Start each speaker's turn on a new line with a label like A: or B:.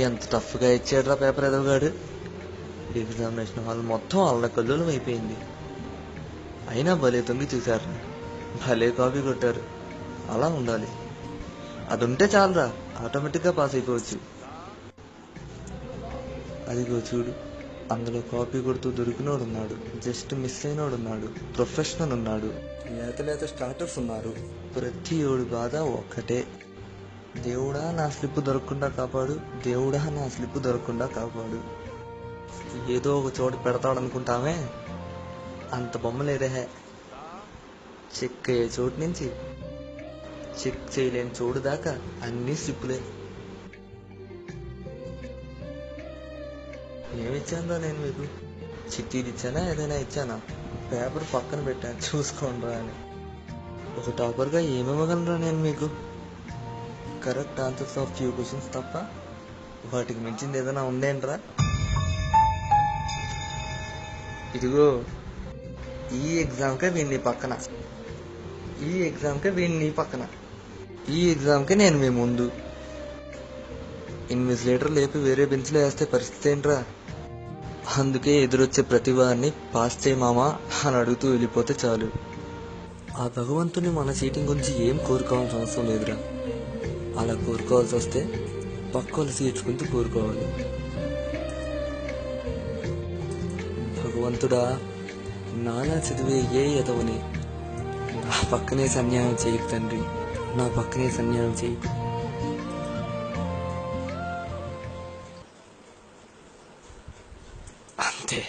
A: ఎంత టఫ్గా ఇచ్చాడురా paper ఎదవగాడు. Examination hall మొత్తం అల్లకల్లోలం అయిపోయింది. అయినా భలే తొంగి చూశారు, భలే కాపీ కొట్టారు. అలా ఉండాలి, అది ఉంటే చాలరా, ఆటోమేటిక్గా పాస్ అయిపోవచ్చు. అదిగో చూడు, అందులో కాపీ కొడుతూ దొరికినోడున్నాడు, జస్ట్ మిస్ అయినోడున్నాడు, ప్రొఫెషనల్ ఉన్నాడు, లేత స్టార్టర్స్ ఉన్నారు. ప్రతి ఓడి బాధ ఒక్కటే, దేవుడా నా స్లిప్ దొరకకుండా కాపాడు, దేవుడా నా స్లిప్ దొరకకుండా కాపాడు. ఏదో ఒక చోటు పెడతాడనుకుంటామే, అంత బొమ్మ లేదే. చెక్ అయ్యే చోటు నుంచి చెక్ చేయలేని చోటు దాకా అన్నీ స్లిప్పులే. ఏమిచ్చానురా నేను మీకు? చిట్టీలు ఇచ్చానా, ఏదైనా ఇచ్చానా? పేపర్ పక్కన పెట్టాను, చూసుకోండిరా అని. ఒక టాపర్గా ఏమివ్వగలరా నేను మీకు? Correct answers of few questions తప్ప వాటికి మించింది ఏదైనా ఉందేంట్రా? ఇదిగో, ఈ ఎగ్జామ్కే వీడిని పక్కన, ఈ ఎగ్జామ్కే వీడిని పక్కన, ఈ ఎగ్జామ్కే నేను మీ ముందు. ఇన్విజిలేటర్ లేపి వేరే బెంచ్లో వేస్తే పరిస్థితి ఏంట్రా? అందుకే ఎదురొచ్చే ప్రతి వారిని పాస్ చేయమామా అని అడుగుతూ వెళ్ళిపోతే చాలు. ఆ భగవంతుని మన సీటింగ్ గురించి ఏం కోరుకోవాల్సిన అవసరం లేదురా. అలా కోరుకోవాల్సి వస్తే పక్కోళ్ళు సీట్స్ గురించి కోరుకోవాలి. భగవంతుడా, నానా చదివే ఏ ఎదవని నా పక్కనే సన్యాయం చేయకు తండ్రి, నా పక్కనే సన్యాయం చేయకు. అంతే.